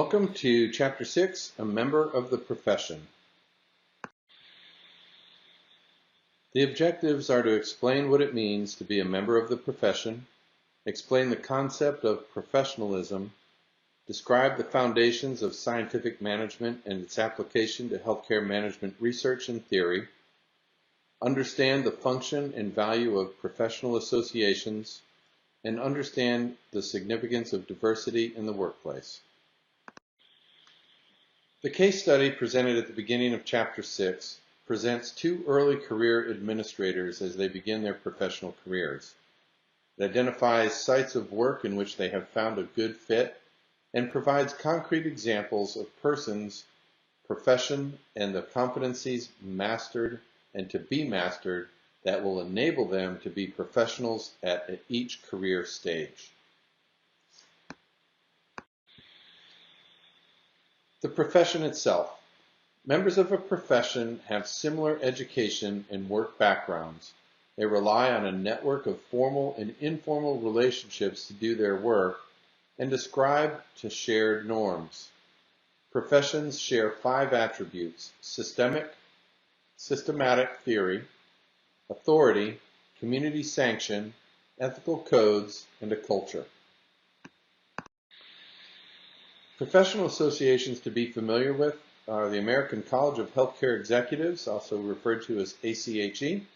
Welcome to Chapter 6, A Member of the Profession. The objectives are to explain what it means to be a member of the profession, explain the concept of professionalism, describe the foundations of scientific management and its application to healthcare management research and theory, understand the function and value of professional associations, and understand the significance of diversity in the workplace. The case study presented at the beginning of Chapter 6 presents two early career administrators as they begin their professional careers. It identifies sites of work in which they have found a good fit and provides concrete examples of persons, profession, and the competencies mastered and to be mastered that will enable them to be professionals at each career stage. The profession itself. Members of a profession have similar education and work backgrounds. They rely on a network of formal and informal relationships to do their work and ascribe to shared norms. Professions share 5 attributes: systematic theory, authority, community sanction, ethical codes, and a culture. Professional associations to be familiar with are the American College of Healthcare Executives, also referred to as ACHE,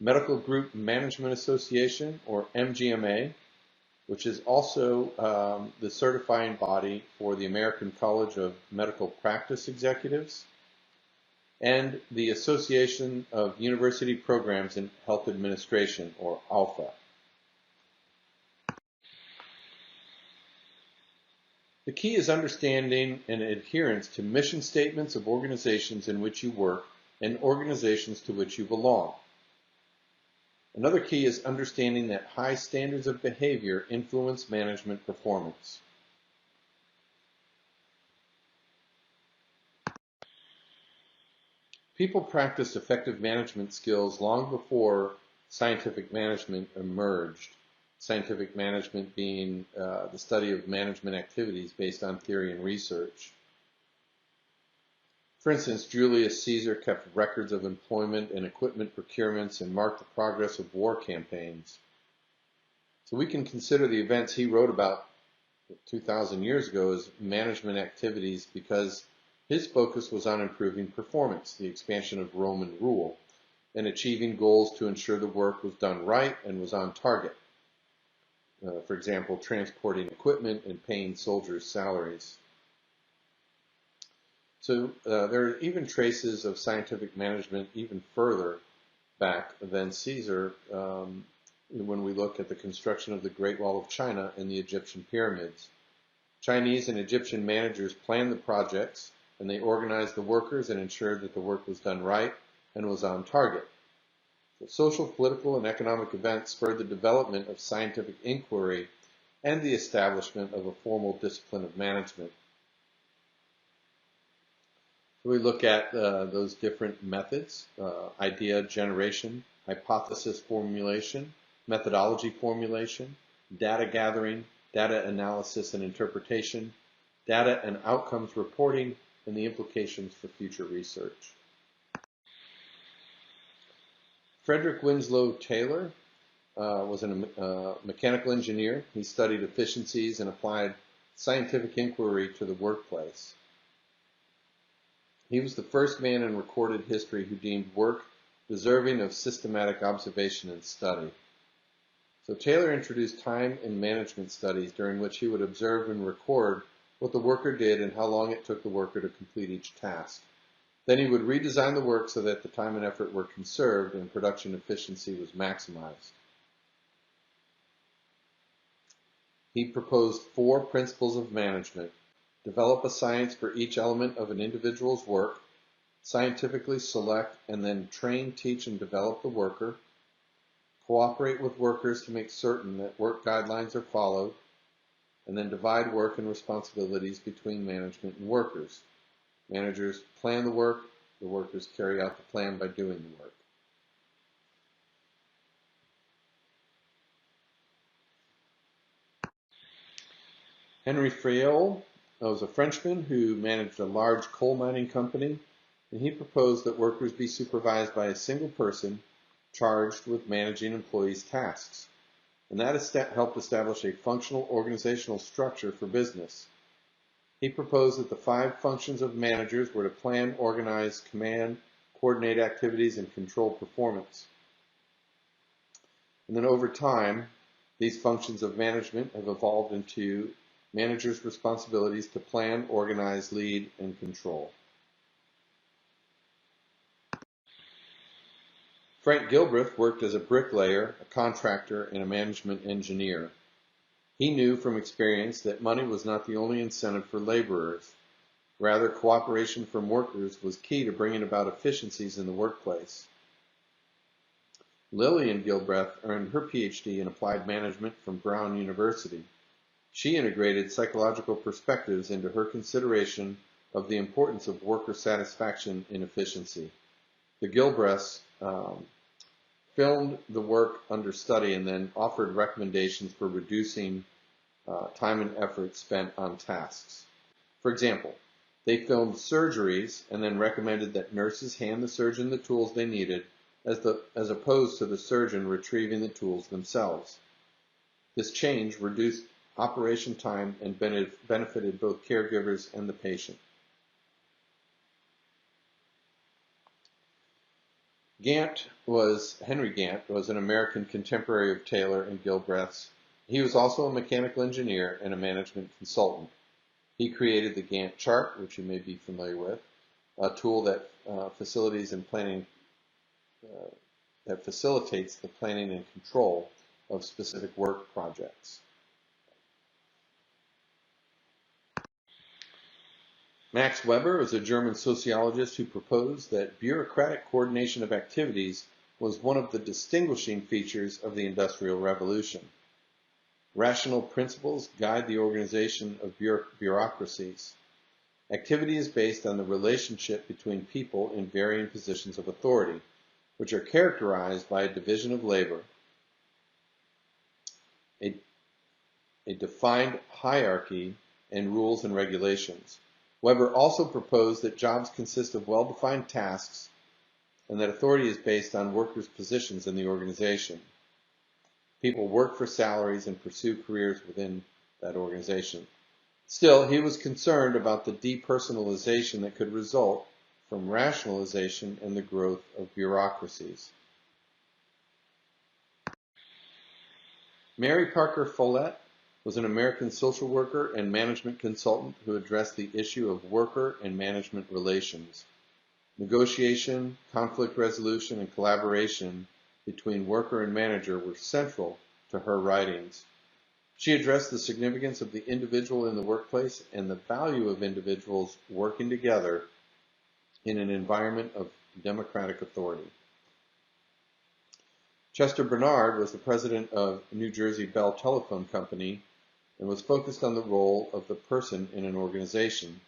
Medical Group Management Association, or MGMA, which is also the certifying body for the American College of Medical Practice Executives, and the Association of University Programs in Health Administration, or ALPHA. The key is understanding and adherence to mission statements of organizations in which you work and organizations to which you belong. Another key is understanding that high standards of behavior influence management performance. People practiced effective management skills long before scientific management emerged. Scientific management being the study of management activities based on theory and research. For instance, Julius Caesar kept records of employment and equipment procurements and marked the progress of war campaigns. So we can consider the events he wrote about 2,000 years ago as management activities because his focus was on improving performance, the expansion of Roman rule, and achieving goals to ensure the work was done right and was on target. For example, transporting equipment and paying soldiers' salaries. So there are even traces of scientific management even further back than Caesar when we look at the construction of the Great Wall of China and the Egyptian pyramids. Chinese and Egyptian managers planned the projects, and they organized the workers and ensured that the work was done right and was on target. The social, political, and economic events spurred the development of scientific inquiry and the establishment of a formal discipline of management. So we look at those different methods: idea generation, hypothesis formulation, methodology formulation, data gathering, data analysis and interpretation, data and outcomes reporting, and the implications for future research. Frederick Winslow Taylor was a mechanical engineer. He studied efficiencies and applied scientific inquiry to the workplace. He was the first man in recorded history who deemed work deserving of systematic observation and study. So Taylor introduced time and management studies during which he would observe and record what the worker did and how long it took the worker to complete each task. Then he would redesign the work so that the time and effort were conserved and production efficiency was maximized. He proposed 4 principles of management: develop a science for each element of an individual's work, scientifically select and then train, teach, and develop the worker, cooperate with workers to make certain that work guidelines are followed, and then divide work and responsibilities between management and workers. Managers plan the workers carry out the plan by doing the work. Henry Fayol was a Frenchman who managed a large coal mining company, and he proposed that workers be supervised by a single person charged with managing employees' tasks. And that helped establish a functional organizational structure for business. He proposed that the 5 functions of managers were to plan, organize, command, coordinate activities, and control performance. And then over time, these functions of management have evolved into managers' responsibilities to plan, organize, lead, and control. Frank Gilbreth worked as a bricklayer, a contractor, and a management engineer. He knew from experience that money was not the only incentive for laborers. Rather, cooperation from workers was key to bringing about efficiencies in the workplace. Lillian Gilbreth earned her PhD in applied management from Brown University. She integrated psychological perspectives into her consideration of the importance of worker satisfaction in efficiency. The Gilbreths filmed the work under study and then offered recommendations for reducing time and effort spent on tasks. For example, they filmed surgeries and then recommended that nurses hand the surgeon the tools they needed as opposed to the surgeon retrieving the tools themselves. This change reduced operation time and benefited both caregivers and the patient. Henry Gantt was an American contemporary of Taylor and Gilbreth's. He was also a mechanical engineer and a management consultant. He created the Gantt chart, which you may be familiar with, a tool that facilitates the planning and control of specific work projects. Max Weber was a German sociologist who proposed that bureaucratic coordination of activities was one of the distinguishing features of the Industrial Revolution. Rational principles guide the organization of bureaucracies. Activity is based on the relationship between people in varying positions of authority, which are characterized by a division of labor, a defined hierarchy, and rules and regulations. Weber also proposed that jobs consist of well-defined tasks and that authority is based on workers' positions in the organization. People work for salaries and pursue careers within that organization. Still, he was concerned about the depersonalization that could result from rationalization and the growth of bureaucracies. Mary Parker Follett was an American social worker and management consultant who addressed the issue of worker and management relations. Negotiation, conflict resolution, and collaboration between worker and manager were central to her writings. She addressed the significance of the individual in the workplace and the value of individuals working together in an environment of democratic authority. Chester Bernard was the president of New Jersey Bell Telephone Company and was focused on the role of the person in an organization.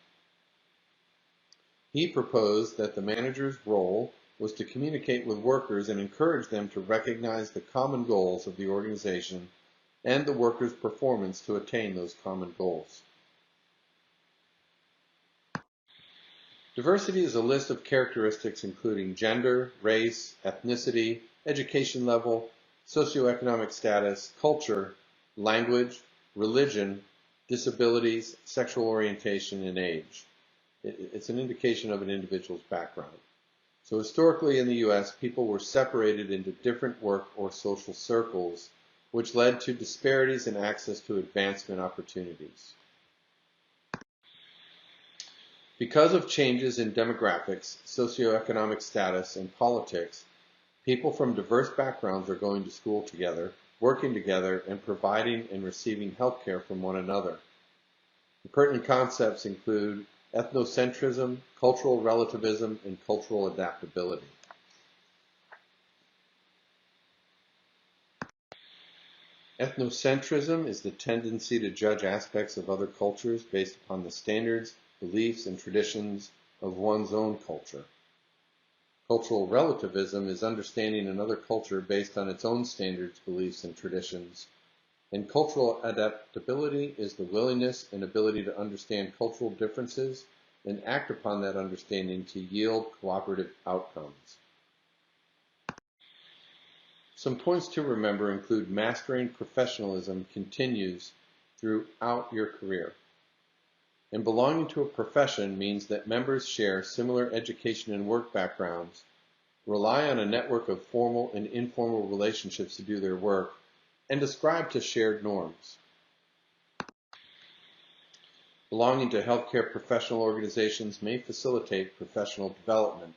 He proposed that the manager's role was to communicate with workers and encourage them to recognize the common goals of the organization and the workers' performance to attain those common goals. Diversity is a list of characteristics including gender, race, ethnicity, education level, socioeconomic status, culture, language, religion, disabilities, sexual orientation, and age. It's an indication of an individual's background. So historically in the U.S., people were separated into different work or social circles, which led to disparities in access to advancement opportunities. Because of changes in demographics, socioeconomic status, and politics, people from diverse backgrounds are going to school together, working together, and providing and receiving health care from one another. The pertinent concepts include ethnocentrism, cultural relativism, and cultural adaptability. Ethnocentrism is the tendency to judge aspects of other cultures based upon the standards, beliefs, and traditions of one's own culture. Cultural relativism is understanding another culture based on its own standards, beliefs, and traditions. And cultural adaptability is the willingness and ability to understand cultural differences and act upon that understanding to yield cooperative outcomes. Some points to remember include mastering professionalism continues throughout your career. And belonging to a profession means that members share similar education and work backgrounds, rely on a network of formal and informal relationships to do their work, and ascribe to shared norms. Belonging to healthcare professional organizations may facilitate professional development.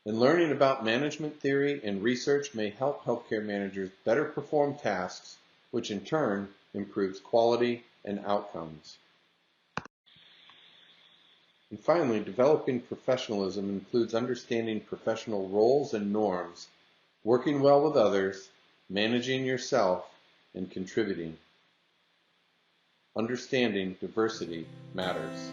And learning about management theory and research may help healthcare managers better perform tasks, which in turn improves quality and outcomes. And finally, developing professionalism includes understanding professional roles and norms, working well with others, managing yourself, and contributing. Understanding diversity matters.